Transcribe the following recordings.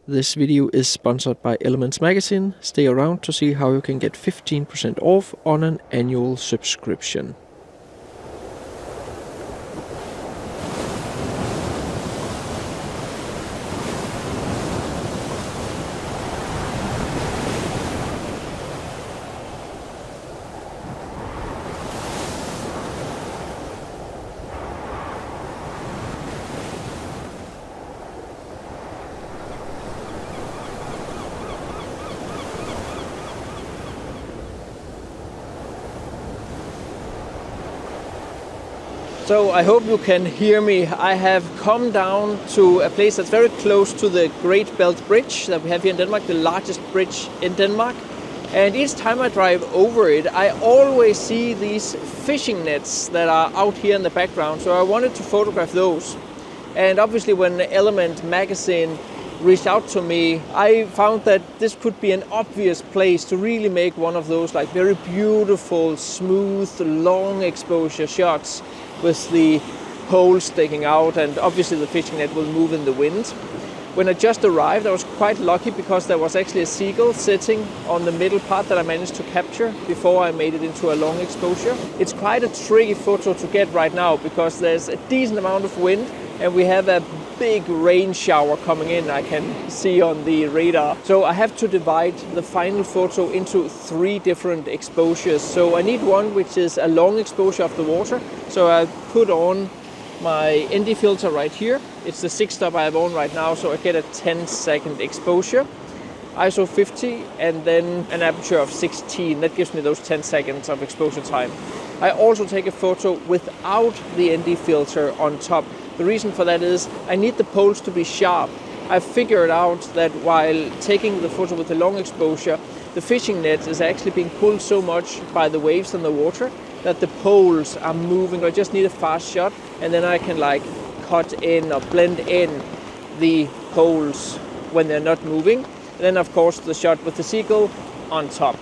This video is sponsored by Elements Magazine. Stay around to see how you can get 15% off on an annual subscription. So I hope you can hear me. I have come down to a place that's very close to the Great Belt Bridge that we have here in Denmark, the largest bridge in Denmark. And each time I drive over it, I always see these fishing nets that are out here in the background. So I wanted to photograph those. And obviously when Element Magazine reached out to me, I found that this could be an obvious place to really make one of those like very beautiful, smooth, long exposure shots with the pole sticking out, and obviously the fishing net will move in the wind. When I just arrived, I was quite lucky because there was actually a seagull sitting on the middle part that I managed to capture before I made it into a long exposure. It's quite a tricky photo to get right now because there's a decent amount of wind and we have a big rain shower coming in, I can see on the radar. So I have to divide the final photo into 3 different exposures. So I need one which is a long exposure of the water. So I put on my ND filter right here. It's the 6 stop I have on right now, so I get a 10-second exposure. ISO 50 and then an aperture of 16. That gives me those 10 seconds of exposure time. I also take a photo without the ND filter on top. The reason for that is I need the poles to be sharp. I've figured out that while taking the photo with the long exposure, the fishing net is actually being pulled so much by the waves and the water that the poles are moving. I just need a fast shot and then I can like cut in or blend in the poles when they're not moving. And then of course the shot with the seagull on top.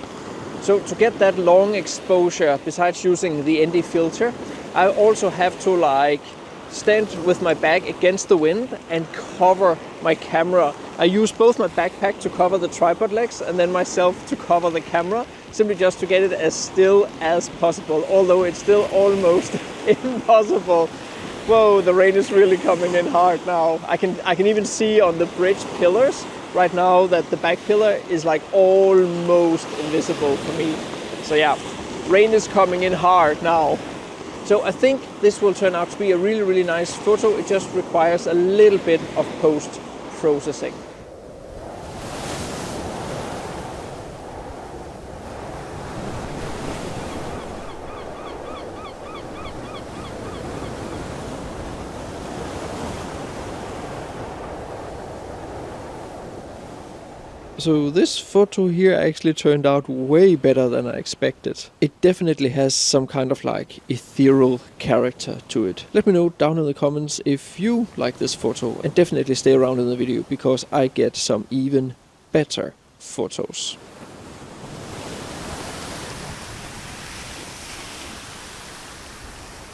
So to get that long exposure, besides using the ND filter, I also have to like stand with my back against the wind and cover my camera. I use both my backpack to cover the tripod legs and then myself to cover the camera, simply just to get it as still as possible, although it's still almost impossible. Whoa, the rain is really coming in hard now. I can even see on the bridge pillars right now that the back pillar is like almost invisible for me. So yeah, rain is coming in hard now. So I think this will turn out to be a really, really nice photo. It just requires a little bit of post-processing. So this photo here actually turned out way better than I expected. It definitely has some kind of like ethereal character to it. Let me know down in the comments if you like this photo, and definitely stay around in the video because I get some even better photos.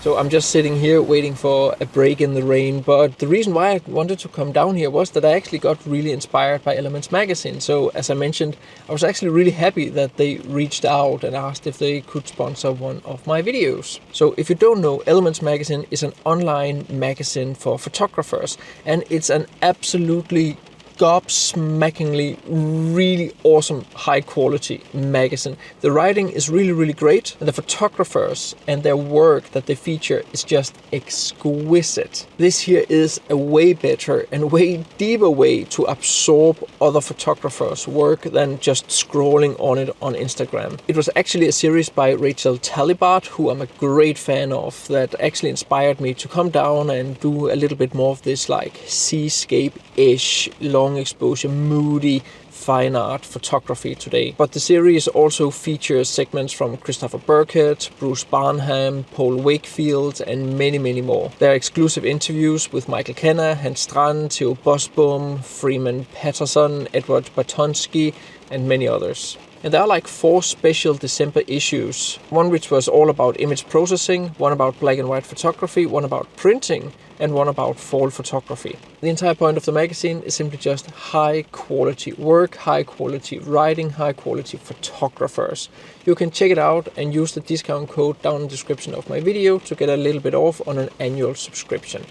So I'm just sitting here waiting for a break in the rain, but the reason why I wanted to come down here was that I actually got really inspired by Elements Magazine. So as I mentioned, I was actually really happy that they reached out and asked if they could sponsor one of my videos. So if you don't know, Elements Magazine is an online magazine for photographers, and it's an absolutely gobsmackingly really awesome high quality magazine. The writing is really, really great, and the photographers and their work that they feature is just exquisite. This here is a way better and way deeper way to absorb other photographers' work than just scrolling on it on Instagram. It was actually a series by Rachel Talibart, who I'm a great fan of, that actually inspired me to come down and do a little bit more of this like seascape-ish long exposure, moody, fine art photography today. But the series also features segments from Christopher Burkett, Bruce Barnham, Paul Wakefield, and many, many more. There are exclusive interviews with Michael Kenner, Hans Strand, Theo Bosboom, Freeman Patterson, Edward Bartonsky, and many others. And there are like 4 special December issues. One which was all about image processing, one about black and white photography, one about printing, and one about fall photography. The entire point of the magazine is simply just high quality work, high quality writing, high quality photographers. You can check it out and use the discount code down in the description of my video to get a little bit off on an annual subscription.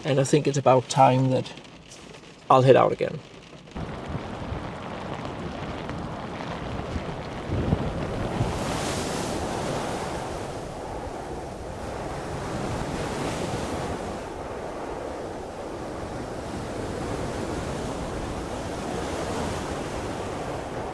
And I think it's about time that I'll head out again.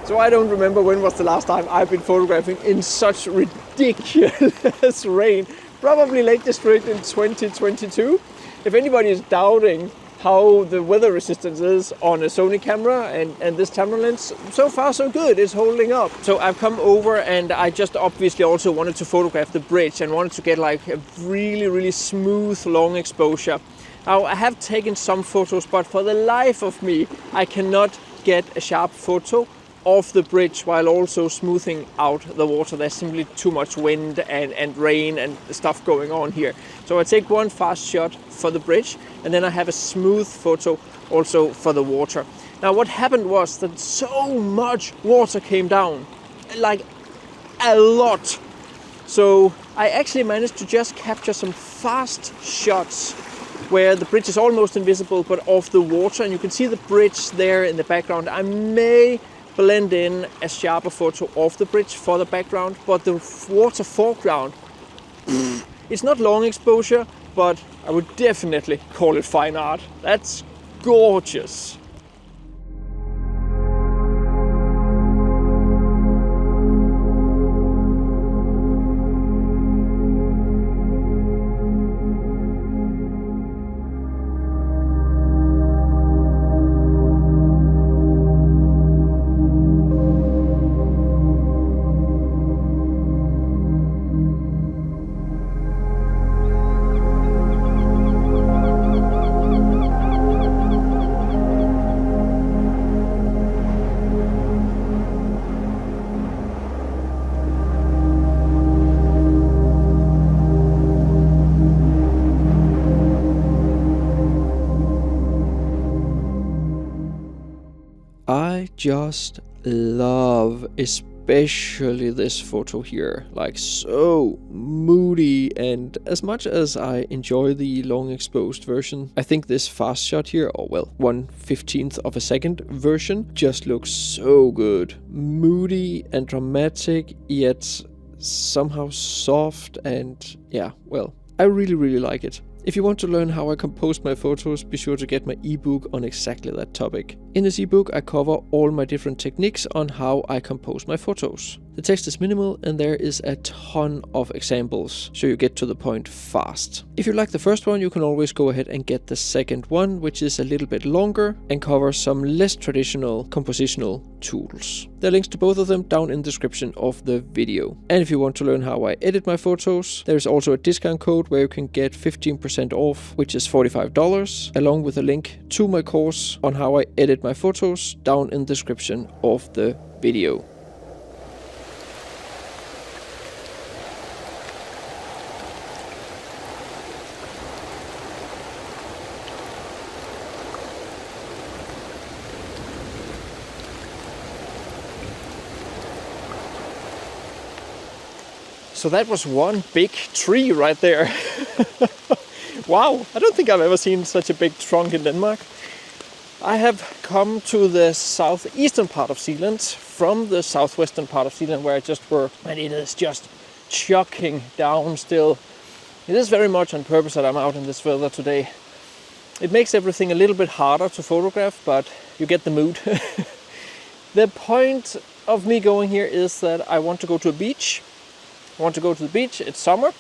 So I don't remember when was the last time I've been photographing in such ridiculous rain. Probably Lake District in 2022. If anybody is doubting how the weather resistance is on a Sony camera and this camera lens, so far so good, it's holding up. So I've come over and I just obviously also wanted to photograph the bridge and wanted to get like a really smooth long exposure. Now I have taken some photos, but for the life of me, I cannot get a sharp photo of the bridge while also smoothing out the water. There's simply too much wind and rain and stuff going on here. So I take one fast shot for the bridge and then I have a smooth photo also for the water. Now what happened was that so much water came down, like a lot. So I actually managed to just capture some fast shots where the bridge is almost invisible but of the water, and you can see the bridge there in the background. I may blend in a sharper photo of the bridge for the background, but the water foreground, it's not long exposure, but I would definitely call it fine art. That's gorgeous. I just love especially this photo here, like so moody, and as much as I enjoy the long exposed version, I think this fast shot here, or well, 1/15th of a second version, just looks so good. Moody and dramatic, yet somehow soft, and yeah, well, I really like it. If you want to learn how I compose my photos, be sure to get my ebook on exactly that topic. In this ebook, I cover all my different techniques on how I compose my photos. The text is minimal and there is a ton of examples, so you get to the point fast. If you like the first one, you can always go ahead and get the second one, which is a little bit longer and covers some less traditional compositional tools. There are links to both of them down in the description of the video. And if you want to learn how I edit my photos, there is also a discount code where you can get 15% off, which is $45, along with a link to my course on how I edit my photos down in the description of the video. So that was one big tree right there. Wow, I don't think I've ever seen such a big trunk in Denmark. I have come to the southeastern part of Zealand from the southwestern part of Zealand where I just were, and it is just chucking down still. It is very much on purpose that I'm out in this weather today. It makes everything a little bit harder to photograph, but you get the mood. The point of me going here is that I want to go to a beach. I want to go to the beach, it's summer,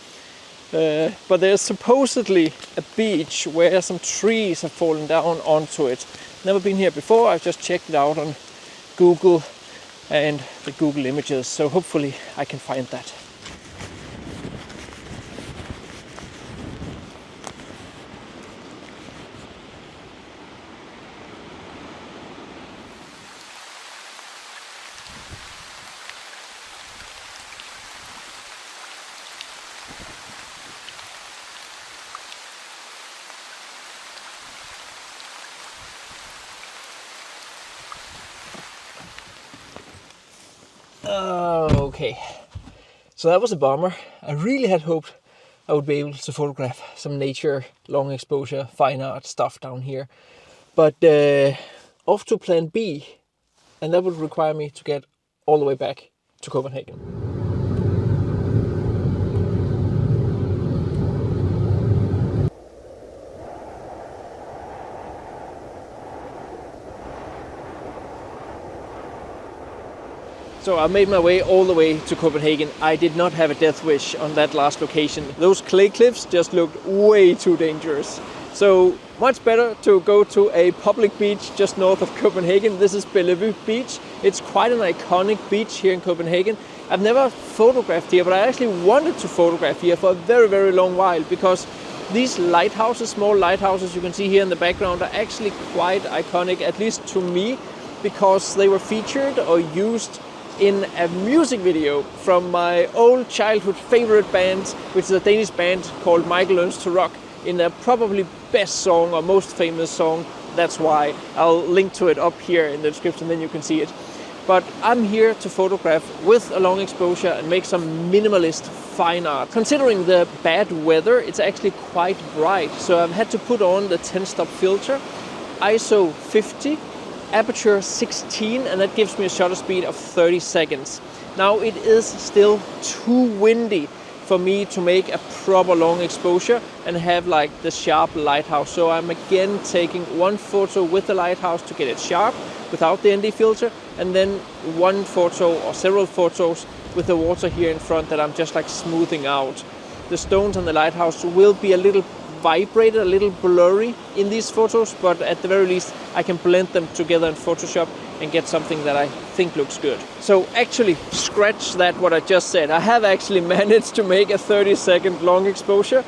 but there's supposedly a beach where some trees have fallen down onto it. Never been here before, I've just checked it out on Google and the Google images, so hopefully I can find that. Okay, so that was a bummer. I really had hoped I would be able to photograph some nature, long exposure, fine art stuff down here. But off to plan B, and that would require me to get all the way back to Copenhagen. So I made my way all the way to Copenhagen. I did not have a death wish on that last location. Those clay cliffs just looked way too dangerous. So much better to go to a public beach just north of Copenhagen. This is Bellevue Beach. It's quite an iconic beach here in Copenhagen. I've never photographed here, but I actually wanted to photograph here for a very, very long while because these lighthouses, small lighthouses you can see here in the background, are actually quite iconic, at least to me, because they were featured or used in a music video from my old childhood favorite band, which is a Danish band called Michael Learns to Rock, in their probably best song or most famous song, That's Why. I'll link to it up here in the description, then you can see it. But I'm here to photograph with a long exposure and make some minimalist fine art. Considering the bad weather, it's actually quite bright, so I've had to put on the 10-stop filter, ISO 50, aperture 16, and that gives me a shutter speed of 30 seconds. Now it is still too windy for me to make a proper long exposure and have like the sharp lighthouse. So I'm again taking one photo with the lighthouse to get it sharp without the ND filter, and then one photo or several photos with the water here in front that I'm just like smoothing out. The stones on the lighthouse will be a little vibrated, a little blurry in these photos, but at the very least I can blend them together in Photoshop and get something that I think looks good. So actually, scratch that what I just said. I have actually managed to make a 30-second long exposure,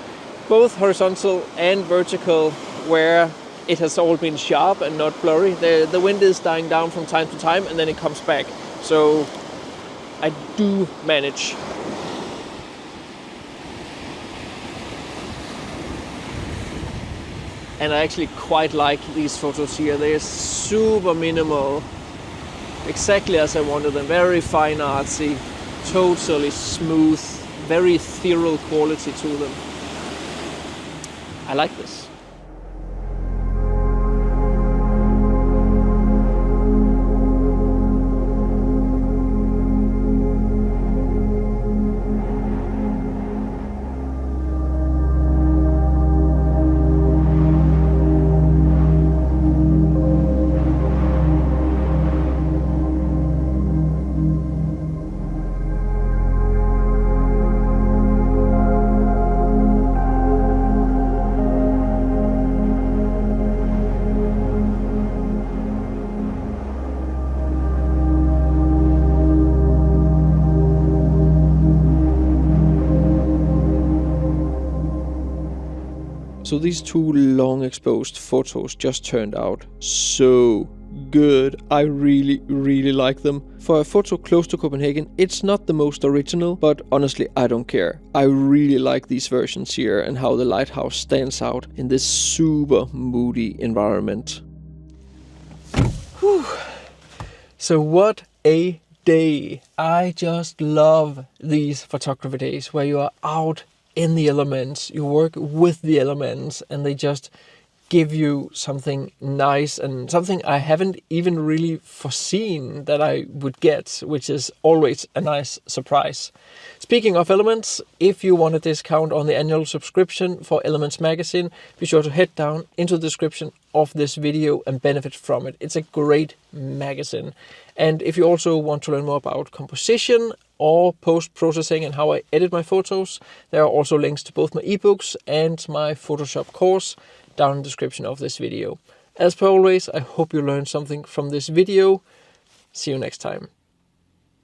both horizontal and vertical, where it has all been sharp and not blurry. The wind is dying down from time to time and then it comes back. So I do manage. And I actually quite like these photos here. They're super minimal, exactly as I wanted them. Very fine artsy, totally smooth, very ethereal quality to them. I like this. So these two long exposed photos just turned out so good. I really, really like them. For a photo close to Copenhagen, it's not the most original, but honestly, I don't care. I really like these versions here and how the lighthouse stands out in this super moody environment. Whew. So what a day. I just love these photography days where you are out in the elements, you work with the elements, and they just give you something nice and something I haven't even really foreseen that I would get, which is always a nice surprise. Speaking of Elements, if you want a discount on the annual subscription for Elements magazine, be sure to head down into the description of this video and benefit from it. It's a great magazine. And if you also want to learn more about composition or post-processing and how I edit my photos, there are also links to both my ebooks and my Photoshop course down in the description of this video. As per always, I hope you learned something from this video. See you next time.